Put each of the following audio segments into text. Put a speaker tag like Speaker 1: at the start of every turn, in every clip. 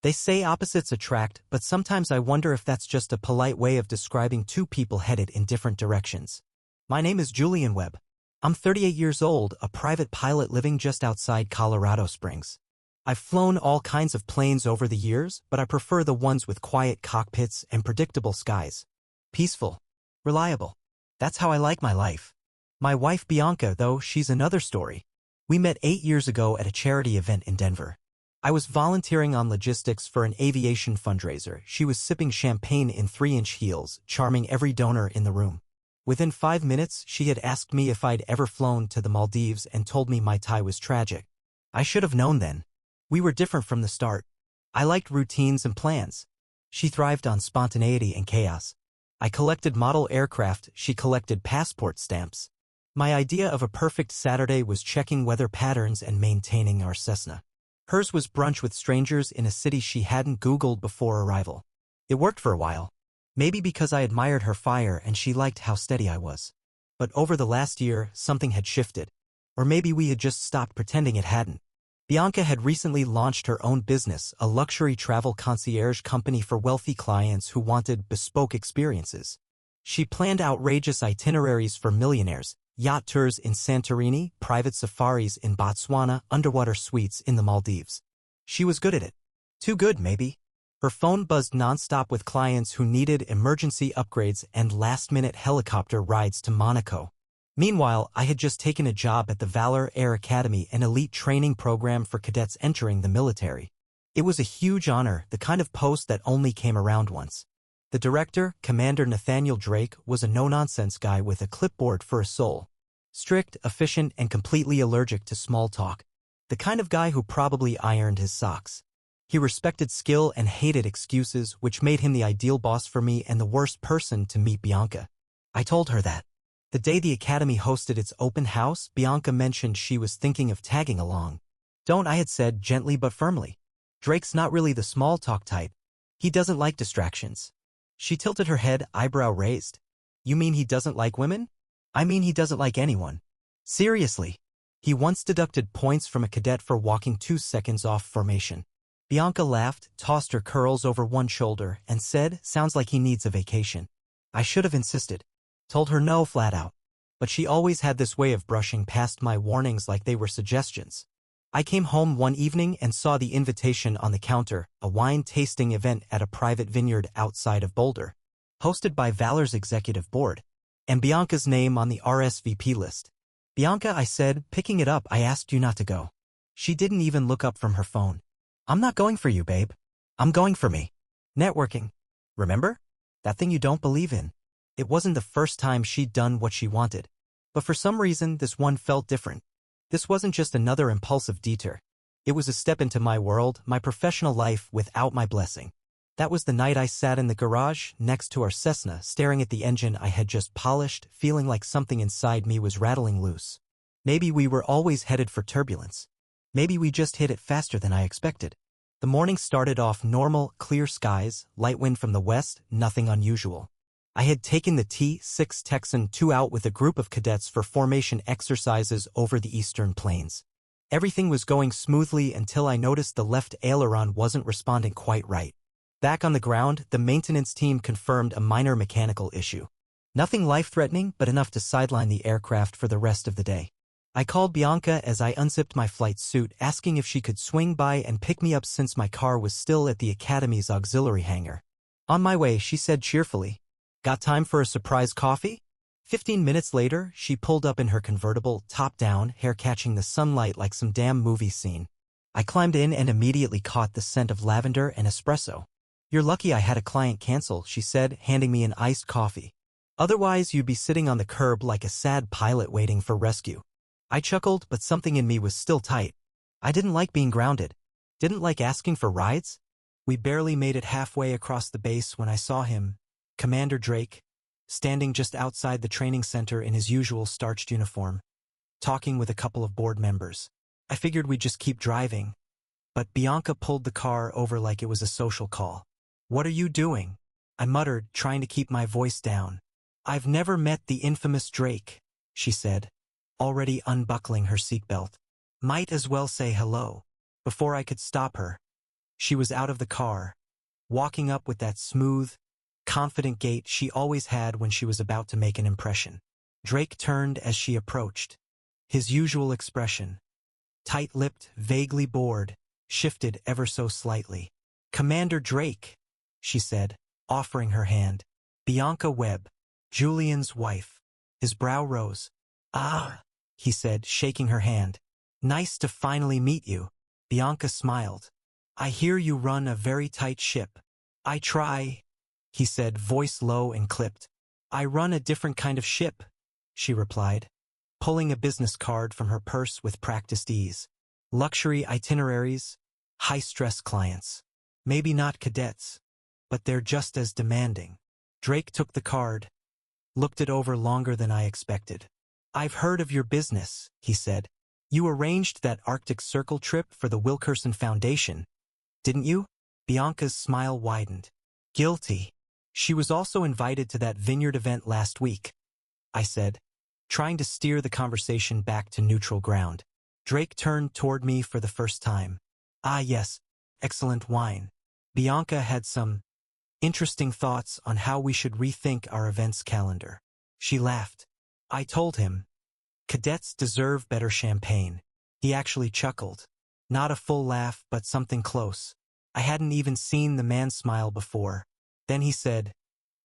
Speaker 1: They say opposites attract, but sometimes I wonder if that's just a polite way of describing two people headed in different directions. My name is Julian Webb. I'm 38 years old, a private pilot living just outside Colorado Springs. I've flown all kinds of planes over the years, but I prefer the ones with quiet cockpits and predictable skies. Peaceful. Reliable. That's how I like my life. My wife Bianca, though, she's another story. We met 8 years ago at a charity event in Denver. I was volunteering on logistics for an aviation fundraiser. She was sipping champagne in 3-inch heels, charming every donor in the room. Within 5 minutes, she had asked me if I'd ever flown to the Maldives and told me my tie was tragic. I should have known then. We were different from the start. I liked routines and plans. She thrived on spontaneity and chaos. I collected model aircraft, she collected passport stamps. My idea of a perfect Saturday was checking weather patterns and maintaining our Cessna. Hers was brunch with strangers in a city she hadn't Googled before arrival. It worked for a while. Maybe because I admired her fire and she liked how steady I was. But over the last year, something had shifted. Or maybe we had just stopped pretending it hadn't. Bianca had recently launched her own business, a luxury travel concierge company for wealthy clients who wanted bespoke experiences. She planned outrageous itineraries for millionaires, yacht tours in Santorini, private safaris in Botswana, underwater suites in the Maldives. She was good at it. Too good, maybe. Her phone buzzed nonstop with clients who needed emergency upgrades and last-minute helicopter rides to Monaco. Meanwhile, I had just taken a job at the Valor Air Academy, an elite training program for cadets entering the military. It was a huge honor, the kind of post that only came around once. The director, Commander Nathaniel Drake, was a no-nonsense guy with a clipboard for a soul. Strict, efficient, and completely allergic to small talk. The kind of guy who probably ironed his socks. He respected skill and hated excuses, which made him the ideal boss for me and the worst person to meet Bianca. I told her that. The day the Academy hosted its open house, Bianca mentioned she was thinking of tagging along. Don't, I had said gently but firmly. Drake's not really the small talk type. He doesn't like distractions. She tilted her head, eyebrow raised. You mean he doesn't like women? I mean he doesn't like anyone. Seriously. He once deducted points from a cadet for walking 2 seconds off formation. Bianca laughed, tossed her curls over one shoulder, and said, sounds like he needs a vacation. I should have insisted. Told her no flat out. But she always had this way of brushing past my warnings like they were suggestions. I came home one evening and saw the invitation on the counter, a wine tasting event at a private vineyard outside of Boulder. Hosted by Valor's executive board. And Bianca's name on the RSVP list. Bianca, I said, picking it up. I asked you not to go. She didn't even look up from her phone. I'm not going for you, babe. I'm going for me. Networking. Remember? That thing you don't believe in. It wasn't the first time she'd done what she wanted. But for some reason, this one felt different. This wasn't just another impulsive detour. It was a step into my world, my professional life without my blessing. That was the night I sat in the garage, next to our Cessna, staring at the engine I had just polished, feeling like something inside me was rattling loose. Maybe we were always headed for turbulence. Maybe we just hit it faster than I expected. The morning started off normal, clear skies, light wind from the west, nothing unusual. I had taken the T-6 Texan II out with a group of cadets for formation exercises over the eastern plains. Everything was going smoothly until I noticed the left aileron wasn't responding quite right. Back on the ground, the maintenance team confirmed a minor mechanical issue. Nothing life-threatening, but enough to sideline the aircraft for the rest of the day. I called Bianca as I unzipped my flight suit, asking if she could swing by and pick me up since my car was still at the Academy's auxiliary hangar. On my way, she said cheerfully. Got time for a surprise coffee? 15 minutes later, she pulled up in her convertible, top down, hair catching the sunlight like some damn movie scene. I climbed in and immediately caught the scent of lavender and espresso. You're lucky I had a client cancel, she said, handing me an iced coffee. Otherwise, you'd be sitting on the curb like a sad pilot waiting for rescue. I chuckled, but something in me was still tight. I didn't like being grounded. Didn't like asking for rides. We barely made it halfway across the base when I saw him, Commander Drake, standing just outside the training center in his usual starched uniform, talking with a couple of board members. I figured we'd just keep driving, but Bianca pulled the car over like it was a social call. What are you doing? I muttered, trying to keep my voice down. I've never met the infamous Drake, she said, already unbuckling her seatbelt. Might as well say hello. Before I could stop her, She was out of the car, walking up with that smooth, confident gait she always had when she was about to make an impression. Drake turned as she approached. His usual expression, tight-lipped, vaguely bored, shifted ever so slightly. "Commander Drake," she said, offering her hand. "Bianca Webb, Julian's wife." His brow rose. "Ah," he said, shaking her hand. "Nice to finally meet you." Bianca smiled. "I hear you run a very tight ship." "I try," he said, voice low and clipped. "I run a different kind of ship," she replied, pulling a business card from her purse with practiced ease. "Luxury itineraries, high-stress clients. Maybe not cadets, but they're just as demanding." Drake took the card, looked it over longer than I expected. "I've heard of your business," he said. "You arranged that Arctic Circle trip for the Wilkerson Foundation, didn't you?" Bianca's smile widened. "Guilty. She was also invited to that vineyard event last week," I said, trying to steer the conversation back to neutral ground. Drake turned toward me for the first time. "Ah yes, excellent wine." Bianca had some interesting thoughts on how we should rethink our events calendar. She laughed. I told him, "Cadets deserve better champagne." He actually chuckled. Not a full laugh, but something close. I hadn't even seen the man smile before. Then he said,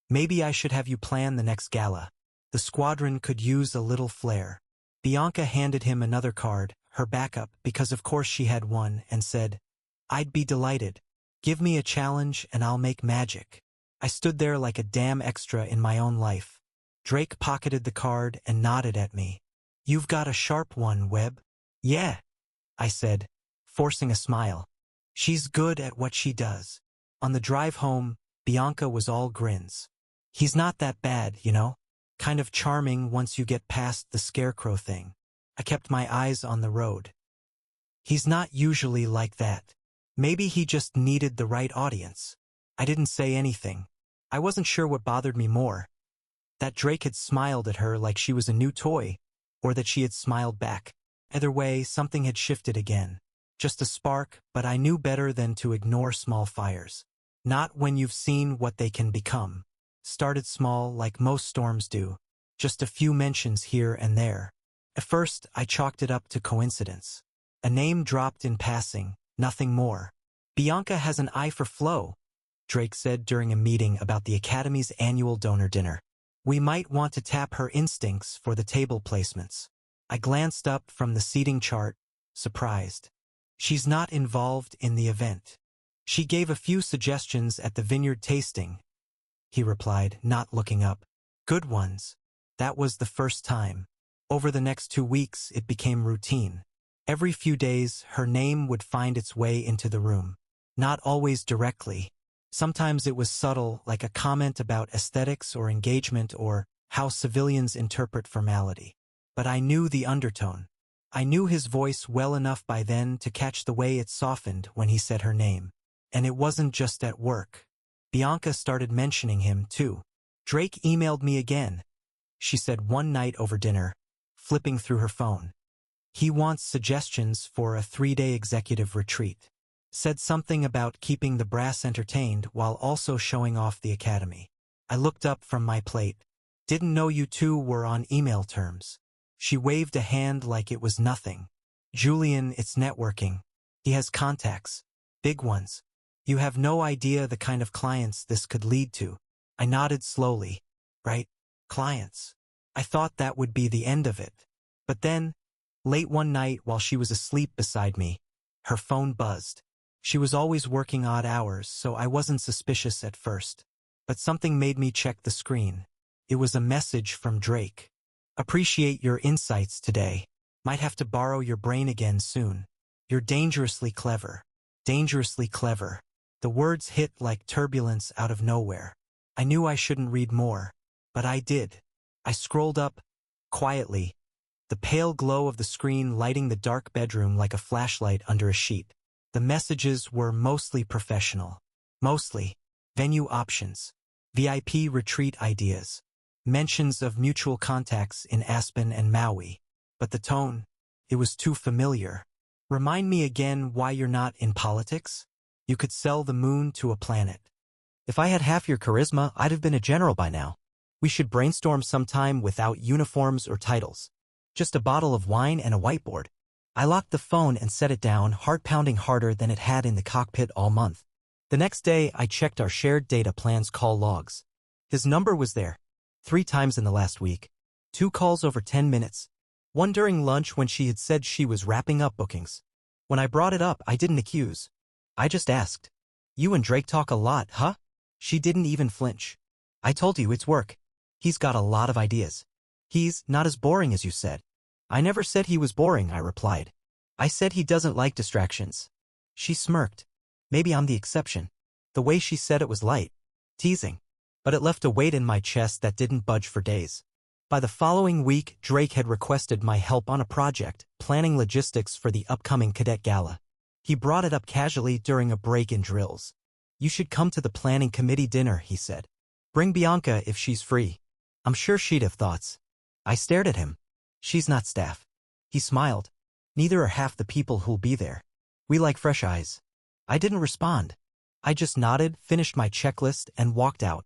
Speaker 1: "Maybe I should have you plan the next gala. The squadron could use a little flair." Bianca handed him another card, her backup, because of course she had one, and said, "I'd be delighted. Give me a challenge and I'll make magic." I stood there like a damn extra in my own life. Drake pocketed the card and nodded at me. "You've got a sharp one, Webb." "Yeah," I said, forcing a smile. "She's good at what she does." On the drive home, Bianca was all grins. "He's not that bad, you know? Kind of charming once you get past the scarecrow thing." I kept my eyes on the road. "He's not usually like that. Maybe he just needed the right audience." I didn't say anything. I wasn't sure what bothered me more, that Drake had smiled at her like she was a new toy, or that she had smiled back. Either way, something had shifted again. Just a spark, but I knew better than to ignore small fires. Not when you've seen what they can become. Started small, like most storms do. Just a few mentions here and there. At first, I chalked it up to coincidence. A name dropped in passing, nothing more. "Bianca has an eye for flow," Drake said during a meeting about the Academy's annual donor dinner. "We might want to tap her instincts for the table placements." I glanced up from the seating chart, surprised. "She's not involved in the event. She gave a few suggestions at the vineyard tasting," he replied, not looking up. "Good ones." That was the first time. Over the next 2 weeks, it became routine. Every few days, her name would find its way into the room. Not always directly. Sometimes it was subtle, like a comment about aesthetics or engagement or how civilians interpret formality. But I knew the undertone. I knew his voice well enough by then to catch the way it softened when he said her name. And it wasn't just at work. Bianca started mentioning him, too. "Drake emailed me again," she said one night over dinner, flipping through her phone. "He wants suggestions for a 3-day executive retreat. Said something about keeping the brass entertained while also showing off the academy." I looked up from my plate. "Didn't know you two were on email terms." She waved a hand like it was nothing. "Julian, it's networking. He has contacts. Big ones. You have no idea the kind of clients this could lead to." I nodded slowly. "Right? Clients. I thought that would be the end of it." But then, late one night while she was asleep beside me, her phone buzzed. She was always working odd hours, so I wasn't suspicious at first. But something made me check the screen. It was a message from Drake. "Appreciate your insights today. Might have to borrow your brain again soon. You're dangerously clever." Dangerously clever. The words hit like turbulence out of nowhere. I knew I shouldn't read more, but I did. I scrolled up, quietly, the pale glow of the screen lighting the dark bedroom like a flashlight under a sheet. The messages were mostly professional. Mostly. Venue options. VIP retreat ideas. Mentions of mutual contacts in Aspen and Maui. But the tone, it was too familiar. "Remind me again why you're not in politics?" You could sell the moon to a planet. If I had half your charisma, I'd have been a general by now. We should brainstorm sometime without uniforms or titles. Just a bottle of wine and a whiteboard. I locked the phone and set it down, heart pounding harder than it had in the cockpit all month. The next day, I checked our shared data plan's call logs. His number was there. 3 times in the last week. 2 calls over 10 minutes. One during lunch when she had said she was wrapping up bookings. When I brought it up, I didn't accuse. I just asked. You and Drake talk a lot, huh? She didn't even flinch. I told you it's work. He's got a lot of ideas. He's not as boring as you said. I never said he was boring, I replied. I said he doesn't like distractions. She smirked. Maybe I'm the exception. The way she said it was light. Teasing. But it left a weight in my chest that didn't budge for days. By the following week, Drake had requested my help on a project, planning logistics for the upcoming cadet gala. He brought it up casually during a break in drills. You should come to the planning committee dinner, he said. Bring Bianca if she's free. I'm sure she'd have thoughts. I stared at him. She's not staff. He smiled. Neither are half the people who'll be there. We like fresh eyes. I didn't respond. I just nodded, finished my checklist, and walked out.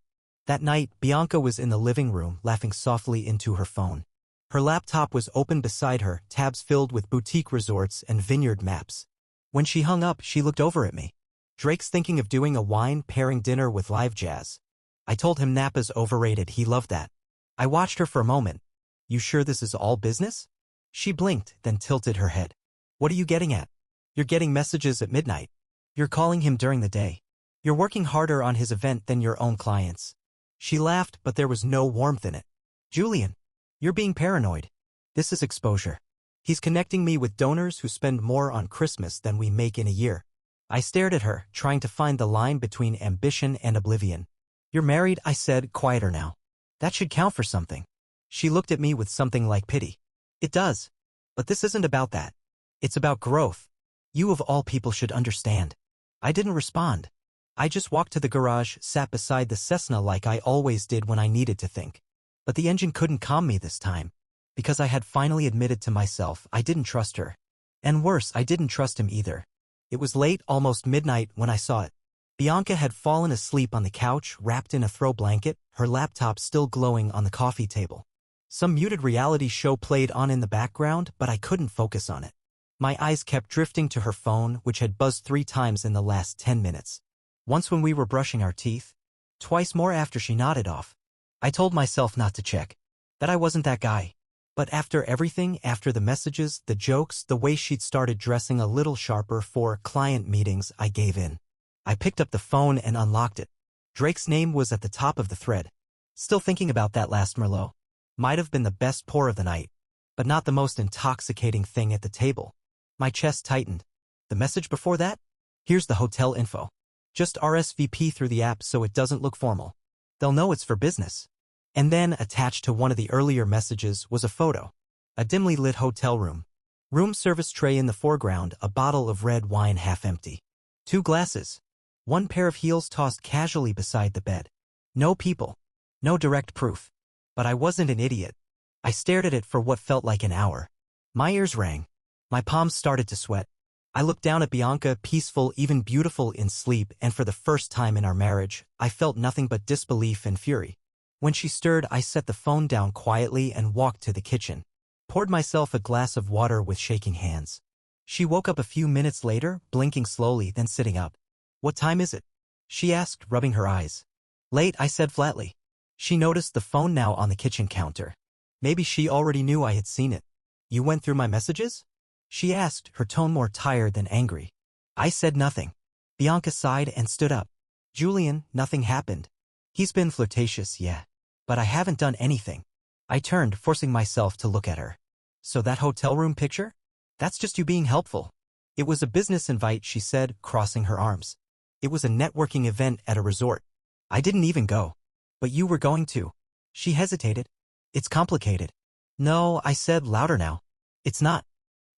Speaker 1: That night, Bianca was in the living room, laughing softly into her phone. Her laptop was open beside her, tabs filled with boutique resorts and vineyard maps. When she hung up, she looked over at me. Drake's thinking of doing a wine pairing dinner with live jazz. I told him Napa's overrated, he loved that. I watched her for a moment. You sure this is all business? She blinked, then tilted her head. What are you getting at? You're getting messages at midnight. You're calling him during the day. You're working harder on his event than your own clients. She laughed, but there was no warmth in it. Julian, you're being paranoid. This is exposure. He's connecting me with donors who spend more on Christmas than we make in a year. I stared at her, trying to find the line between ambition and oblivion. You're married, I said, quieter now. That should count for something. She looked at me with something like pity. It does. But this isn't about that. It's about growth. You of all people should understand. I didn't respond. I just walked to the garage, sat beside the Cessna like I always did when I needed to think. But the engine couldn't calm me this time. Because I had finally admitted to myself I didn't trust her. And worse, I didn't trust him either. It was late, almost midnight, when I saw it. Bianca had fallen asleep on the couch, wrapped in a throw blanket, her laptop still glowing on the coffee table. Some muted reality show played on in the background, but I couldn't focus on it. My eyes kept drifting to her phone, which had buzzed 3 times in the last 10 minutes. Once when we were brushing our teeth. Twice more after she nodded off. I told myself not to check. That I wasn't that guy. But after everything, after the messages, the jokes, the way she'd started dressing a little sharper for client meetings, I gave in. I picked up the phone and unlocked it. Drake's name was at the top of the thread. Still thinking about that last Merlot. Might have been the best pour of the night. But not the most intoxicating thing at the table. My chest tightened. The message before that? Here's the hotel info. Just RSVP through the app so it doesn't look formal. They'll know it's for business. And then, attached to one of the earlier messages, was a photo. A dimly lit hotel room. Room service tray in the foreground, a bottle of red wine half empty. 2 glasses. 1 pair of heels tossed casually beside the bed. No people. No direct proof. But I wasn't an idiot. I stared at it for what felt like an hour. My ears rang. My palms started to sweat. I looked down at Bianca, peaceful, even beautiful in sleep, and for the first time in our marriage, I felt nothing but disbelief and fury. When she stirred, I set the phone down quietly and walked to the kitchen. Poured myself a glass of water with shaking hands. She woke up a few minutes later, blinking slowly, then sitting up. What time is it? She asked, rubbing her eyes. Late, I said flatly. She noticed the phone now on the kitchen counter. Maybe she already knew I had seen it. You went through my messages? She asked, her tone more tired than angry. I said nothing. Bianca sighed and stood up. Julian, nothing happened. He's been flirtatious, yeah. But I haven't done anything. I turned, forcing myself to look at her. So that hotel room picture? That's just you being helpful. It was a business invite, she said, crossing her arms. It was a networking event at a resort. I didn't even go. But you were going to. She hesitated. It's complicated. No, I said louder now. It's not.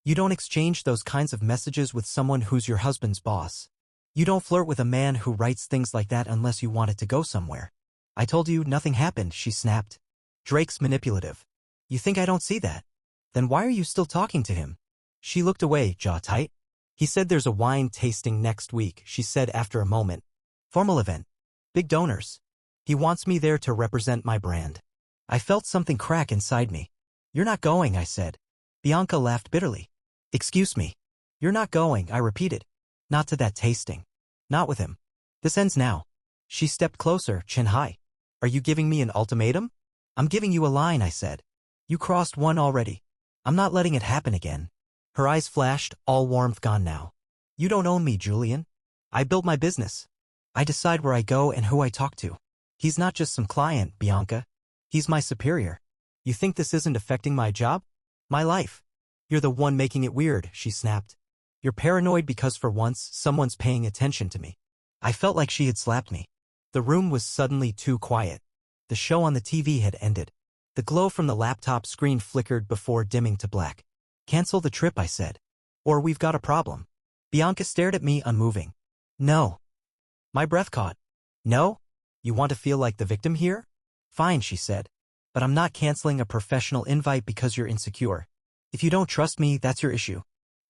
Speaker 1: You don't exchange those kinds of messages with someone who's your husband's boss. You don't flirt with a man who writes things like that unless you want it to go somewhere. I told you nothing happened, she snapped. Drake's manipulative. You think I don't see that? Then why are you still talking to him? She looked away, jaw tight. He said there's a wine tasting next week, she said after a moment. Formal event. Big donors. He wants me there to represent my brand. I felt something crack inside me. You're not going, I said. Bianca laughed bitterly. Excuse me. You're not going, I repeated. Not to that tasting. Not with him. This ends now. She stepped closer, chin high. Are you giving me an ultimatum? I'm giving you a line, I said. You crossed one already. I'm not letting it happen again. Her eyes flashed, all warmth gone now. You don't own me, Julian. I build my business. I decide where I go and who I talk to. He's not just some client, Bianca. He's my superior. You think this isn't affecting my job? My life. You're the one making it weird, she snapped. You're paranoid because for once, someone's paying attention to me. I felt like she had slapped me. The room was suddenly too quiet. The show on the TV had ended. The glow from the laptop screen flickered before dimming to black. Cancel the trip, I said. Or we've got a problem. Bianca stared at me unmoving. No. My breath caught. No? You want to feel like the victim here? Fine, she said. But I'm not canceling a professional invite because you're insecure. If you don't trust me, that's your issue.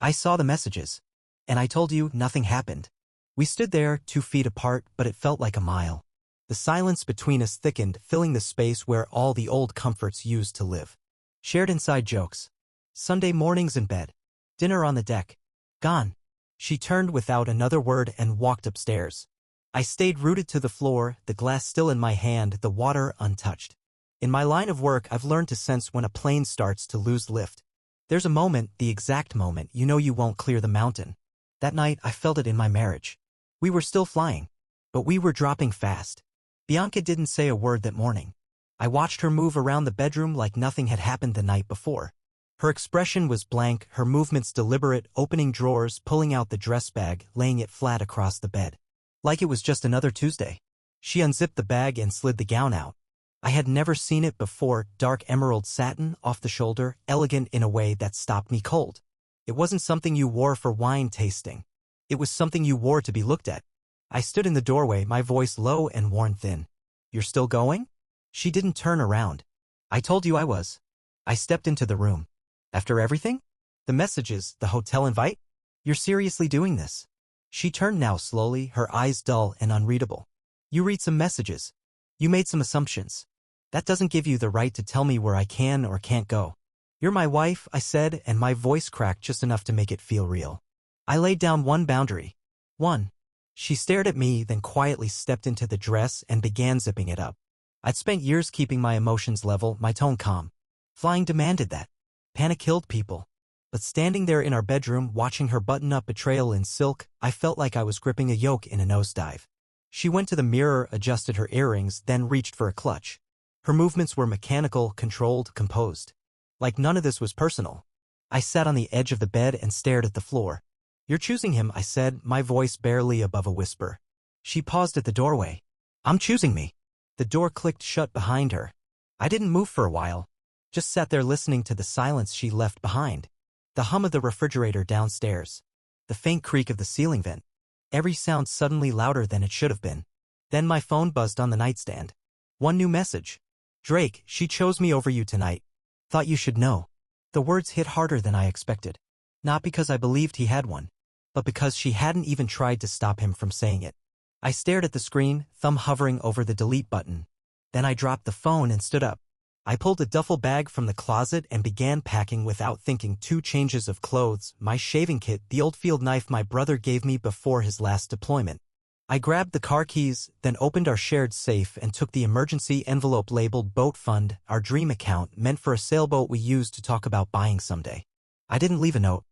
Speaker 1: I saw the messages. And I told you nothing happened. We stood there, 2 feet apart, but it felt like a mile. The silence between us thickened, filling the space where all the old comforts used to live. Shared inside jokes. Sunday mornings in bed. Dinner on the deck. Gone. She turned without another word and walked upstairs. I stayed rooted to the floor, the glass still in my hand, the water untouched. In my line of work, I've learned to sense when a plane starts to lose lift. There's a moment, the exact moment, you know you won't clear the mountain. That night, I felt it in my marriage. We were still flying, but we were dropping fast. Bianca didn't say a word that morning. I watched her move around the bedroom like nothing had happened the night before. Her expression was blank, her movements deliberate, opening drawers, pulling out the dress bag, laying it flat across the bed. Like it was just another Tuesday. She unzipped the bag and slid the gown out. I had never seen it before, dark emerald satin, off the shoulder, elegant in a way that stopped me cold. It wasn't something you wore for wine tasting. It was something you wore to be looked at. I stood in the doorway, my voice low and worn thin. You're still going? She didn't turn around. I told you I was. I stepped into the room. After everything? The messages, the hotel invite? You're seriously doing this? She turned now slowly, her eyes dull and unreadable. You read some messages. You made some assumptions. That doesn't give you the right to tell me where I can or can't go. You're my wife, I said, and my voice cracked just enough to make it feel real. I laid down one boundary. One. She stared at me, then quietly stepped into the dress and began zipping it up. I'd spent years keeping my emotions level, my tone calm. Flying demanded that. Panic killed people. But standing there in our bedroom, watching her button up betrayal in silk, I felt like I was gripping a yoke in a nosedive. She went to the mirror, adjusted her earrings, then reached for a clutch. Her movements were mechanical, controlled, composed. Like none of this was personal. I sat on the edge of the bed and stared at the floor. You're choosing him, I said, my voice barely above a whisper. She paused at the doorway. I'm choosing me. The door clicked shut behind her. I didn't move for a while. Just sat there listening to the silence she left behind. The hum of the refrigerator downstairs. The faint creak of the ceiling vent. Every sound suddenly louder than it should have been. Then my phone buzzed on the nightstand. One new message. Drake, she chose me over you tonight. Thought you should know. The words hit harder than I expected. Not because I believed he had one, but because she hadn't even tried to stop him from saying it. I stared at the screen, thumb hovering over the delete button. Then I dropped the phone and stood up. I pulled a duffel bag from the closet and began packing without thinking. 2 changes of clothes, my shaving kit, the old field knife my brother gave me before his last deployment. I grabbed the car keys, then opened our shared safe and took the emergency envelope labeled Boat Fund, our dream account meant for a sailboat we used to talk about buying someday. I didn't leave a note.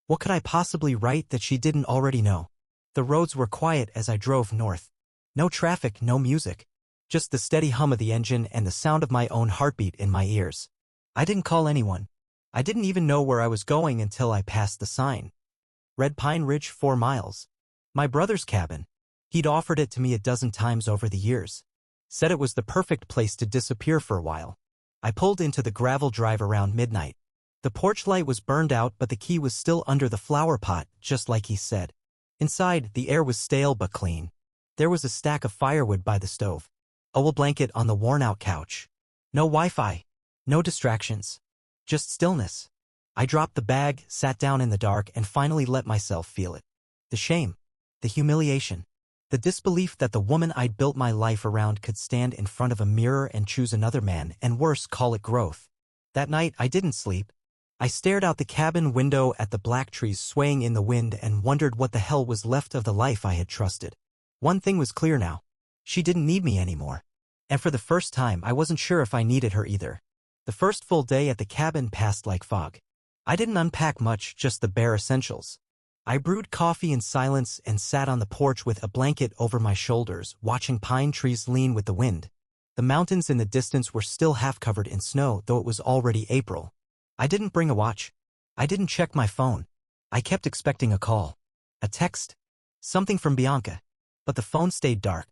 Speaker 1: What could I possibly write that she didn't already know? The roads were quiet as I drove north. No traffic, no music. Just the steady hum of the engine and the sound of my own heartbeat in my ears. I didn't call anyone. I didn't even know where I was going until I passed the sign. Red Pine Ridge, 4 miles. My brother's cabin. He'd offered it to me a dozen times over the years. Said it was the perfect place to disappear for a while. I pulled into the gravel drive around midnight. The porch light was burned out, but the key was still under the flower pot, just like he said. Inside, the air was stale but clean. There was a stack of firewood by the stove. A wool blanket on the worn-out couch. No Wi-Fi. No distractions. Just stillness. I dropped the bag, sat down in the dark, and finally let myself feel it. The shame. The humiliation. The disbelief that the woman I'd built my life around could stand in front of a mirror and choose another man, and worse, call it growth. That night, I didn't sleep. I stared out the cabin window at the black trees swaying in the wind and wondered what the hell was left of the life I had trusted. One thing was clear now. She didn't need me anymore. And for the first time, I wasn't sure if I needed her either. The first full day at the cabin passed like fog. I didn't unpack much, just the bare essentials. I brewed coffee in silence and sat on the porch with a blanket over my shoulders, watching pine trees lean with the wind. The mountains in the distance were still half covered in snow, though it was already April. I didn't bring a watch. I didn't check my phone. I kept expecting a call. A text. Something from Bianca. But the phone stayed dark.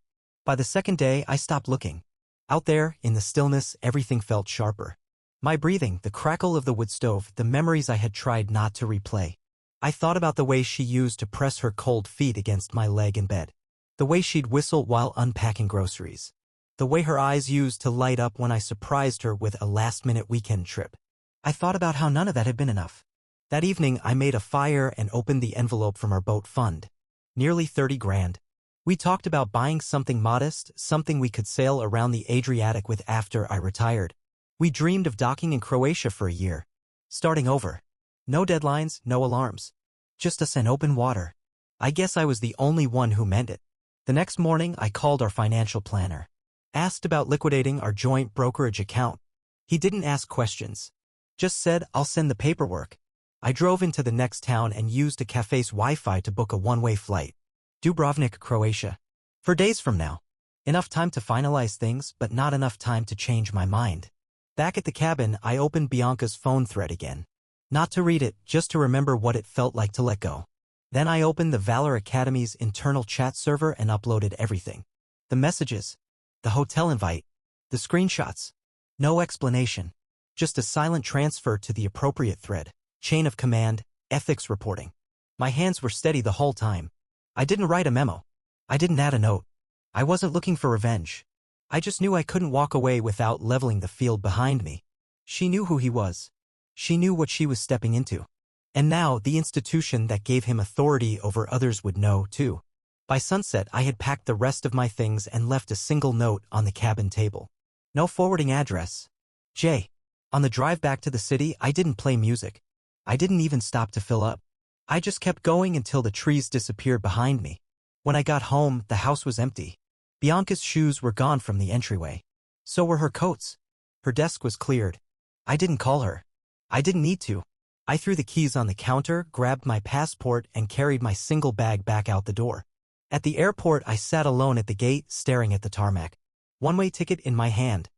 Speaker 1: By the second day, I stopped looking. Out there, in the stillness, everything felt sharper. My breathing, the crackle of the wood stove, the memories I had tried not to replay. I thought about the way she used to press her cold feet against my leg in bed. The way she'd whistle while unpacking groceries. The way her eyes used to light up when I surprised her with a last-minute weekend trip. I thought about how none of that had been enough. That evening, I made a fire and opened the envelope from our boat fund. Nearly 30 grand. We talked about buying something modest, something we could sail around the Adriatic with after I retired. We dreamed of docking in Croatia for a year. Starting over. No deadlines, no alarms. Just us and open water. I guess I was the only one who meant it. The next morning, I called our financial planner. Asked about liquidating our joint brokerage account. He didn't ask questions. Just said, I'll send the paperwork. I drove into the next town and used a cafe's Wi-Fi to book a one-way flight. Dubrovnik, Croatia. 4 days from now. Enough time to finalize things, but not enough time to change my mind. Back at the cabin, I opened Bianca's phone thread again. Not to read it, just to remember what it felt like to let go. Then I opened the Valor Academy's internal chat server and uploaded everything. The messages. The hotel invite. The screenshots. No explanation. Just a silent transfer to the appropriate thread. Chain of command, ethics reporting. My hands were steady the whole time. I didn't write a memo. I didn't add a note. I wasn't looking for revenge. I just knew I couldn't walk away without leveling the field behind me. She knew who he was. She knew what she was stepping into. And now, the institution that gave him authority over others would know, too. By sunset, I had packed the rest of my things and left a single note on the cabin table. No forwarding address. J. On the drive back to the city, I didn't play music. I didn't even stop to fill up. I just kept going until the trees disappeared behind me. When I got home, the house was empty. Bianca's shoes were gone from the entryway. So were her coats. Her desk was cleared. I didn't call her. I didn't need to. I threw the keys on the counter, grabbed my passport, and carried my single bag back out the door. At the airport, I sat alone at the gate, staring at the tarmac. One-way ticket in my hand.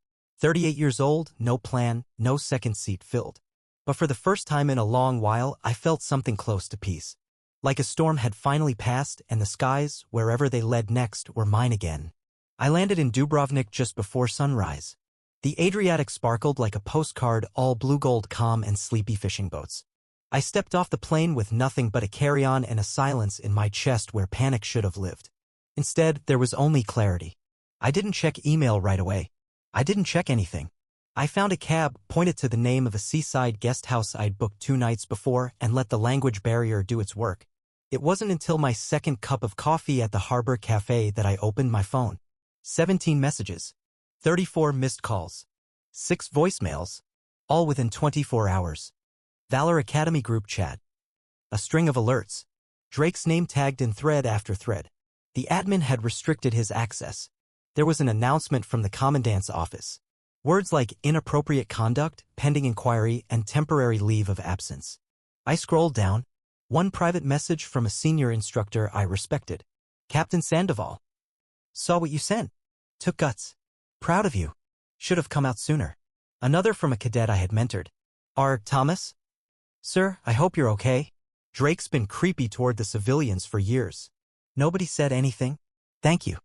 Speaker 1: 38 years old, no plan, no second seat filled. But for the first time in a long while, I felt something close to peace. Like a storm had finally passed, and the skies, wherever they led next, were mine again. I landed in Dubrovnik just before sunrise. The Adriatic sparkled like a postcard, all blue-gold calm and sleepy fishing boats. I stepped off the plane with nothing but a carry-on and a silence in my chest where panic should have lived. Instead, there was only clarity. I didn't check email right away. I didn't check anything. I found a cab, pointed to the name of a seaside guest house I'd booked 2 nights before, and let the language barrier do its work. It wasn't until my second cup of coffee at the Harbor Cafe that I opened my phone. 17 messages. 34 missed calls. 6 voicemails. All within 24 hours. Valor Academy group chat. A string of alerts. Drake's name tagged in thread after thread. The admin had restricted his access. There was an announcement from the commandant's office. Words like inappropriate conduct, pending inquiry, and temporary leave of absence. I scrolled down. One private message from a senior instructor I respected. Captain Sandoval. Saw what you sent. Took guts. Proud of you. Should have come out sooner. Another from a cadet I had mentored. R. Thomas? Sir, I hope you're okay. Drake's been creepy toward the civilians for years. Nobody said anything. Thank you.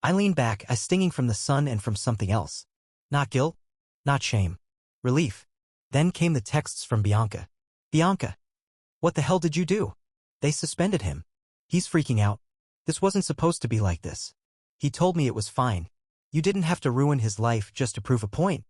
Speaker 1: I leaned back, a stinging from the sun and from something else. Not guilt. Not shame. Relief. Then came the texts from Bianca. Bianca. What the hell did you do? They suspended him. He's freaking out. This wasn't supposed to be like this. He told me it was fine. You didn't have to ruin his life just to prove a point.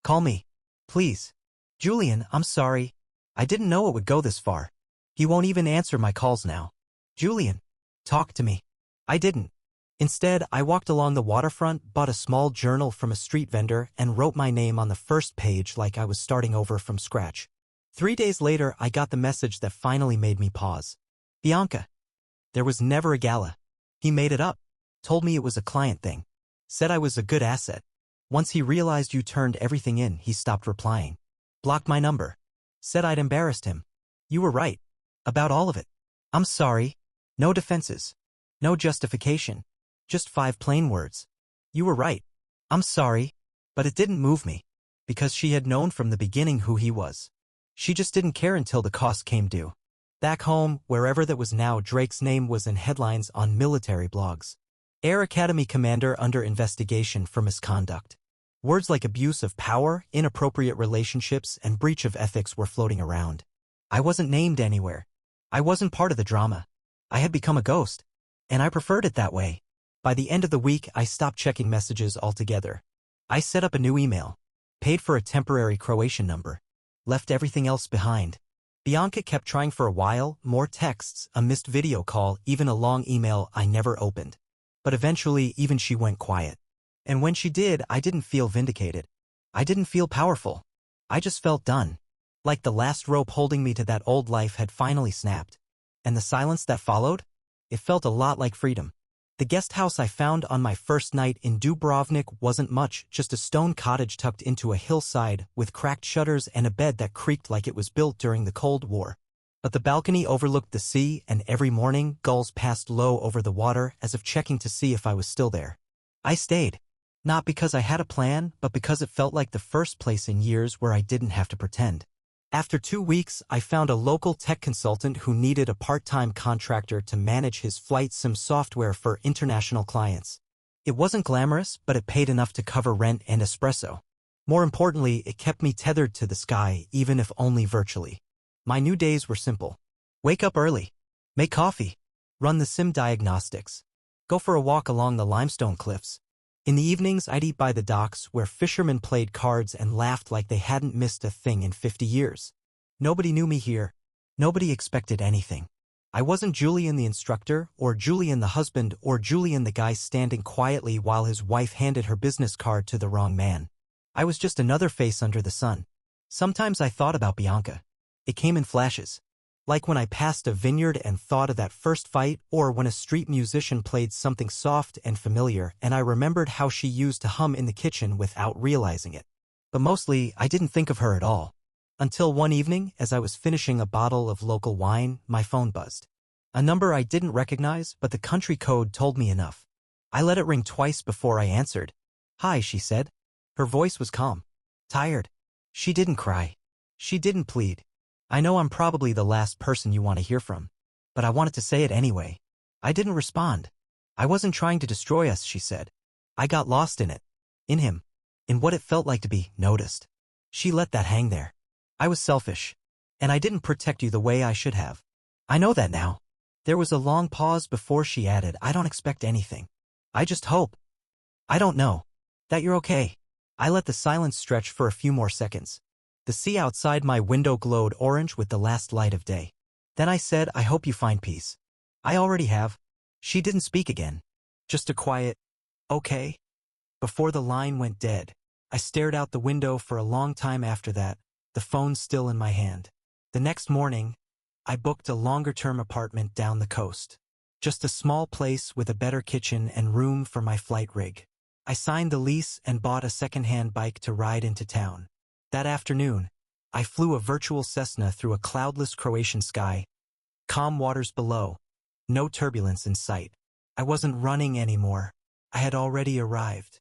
Speaker 1: Call me. Please. Julian, I'm sorry. I didn't know it would go this far. He won't even answer my calls now. Julian, talk to me. I didn't. Instead, I walked along the waterfront, bought a small journal from a street vendor, and wrote my name on the first page like I was starting over from scratch. 3 days later, I got the message that finally made me pause. Bianca. There was never a gala. He made it up. Told me it was a client thing. Said I was a good asset. Once he realized you turned everything in, he stopped replying. Blocked my number. Said I'd embarrassed him. You were right. About all of it. I'm sorry. No defenses. No justification. Just 5 plain words. You were right. I'm sorry. But it didn't move me. Because she had known from the beginning who he was. She just didn't care until the cost came due. Back home, wherever that was now, Drake's name was in headlines on military blogs. Air Academy commander under investigation for misconduct. Words like abuse of power, inappropriate relationships, and breach of ethics were floating around. I wasn't named anywhere. I wasn't part of the drama. I had become a ghost. And I preferred it that way. By the end of the week, I stopped checking messages altogether. I set up a new email. Paid for a temporary Croatian number. Left everything else behind. Bianca kept trying for a while, more texts, a missed video call, even a long email I never opened. But eventually, even she went quiet. And when she did, I didn't feel vindicated. I didn't feel powerful. I just felt done. Like the last rope holding me to that old life had finally snapped. And the silence that followed? It felt a lot like freedom. The guest house I found on my first night in Dubrovnik wasn't much, just a stone cottage tucked into a hillside with cracked shutters and a bed that creaked like it was built during the Cold War. But the balcony overlooked the sea, and every morning gulls passed low over the water as if checking to see if I was still there. I stayed. Not because I had a plan, but because it felt like the first place in years where I didn't have to pretend. After 2 weeks, I found a local tech consultant who needed a part-time contractor to manage his flight sim software for international clients. It wasn't glamorous, but it paid enough to cover rent and espresso. More importantly, it kept me tethered to the sky, even if only virtually. My new days were simple. Wake up early. Make coffee. Run the sim diagnostics. Go for a walk along the limestone cliffs. In the evenings, I'd eat by the docks where fishermen played cards and laughed like they hadn't missed a thing in 50 years. Nobody knew me here. Nobody expected anything. I wasn't Julian the instructor, or Julian the husband, or Julian the guy standing quietly while his wife handed her business card to the wrong man. I was just another face under the sun. Sometimes I thought about Bianca. It came in flashes. Like when I passed a vineyard and thought of that first fight, or when a street musician played something soft and familiar and I remembered how she used to hum in the kitchen without realizing it. But mostly, I didn't think of her at all. Until one evening, as I was finishing a bottle of local wine, my phone buzzed. A number I didn't recognize, but the country code told me enough. I let it ring twice before I answered. Hi, she said. Her voice was calm. Tired. She didn't cry. She didn't plead. I know I'm probably the last person you want to hear from. But I wanted to say it anyway. I didn't respond. I wasn't trying to destroy us, she said. I got lost in it. In him. In what it felt like to be noticed. She let that hang there. I was selfish. And I didn't protect you the way I should have. I know that now. There was a long pause before she added, I don't expect anything. I just hope. I don't know. That you're okay. I let the silence stretch for a few more seconds. The sea outside my window glowed orange with the last light of day. Then I said, I hope you find peace. I already have. She didn't speak again. Just a quiet, okay. Before the line went dead, I stared out the window for a long time after that, the phone still in my hand. The next morning, I booked a longer-term apartment down the coast. Just a small place with a better kitchen and room for my flight rig. I signed the lease and bought a second-hand bike to ride into town. That afternoon, I flew a virtual Cessna through a cloudless Croatian sky. Calm waters below. No turbulence in sight. I wasn't running anymore. I had already arrived.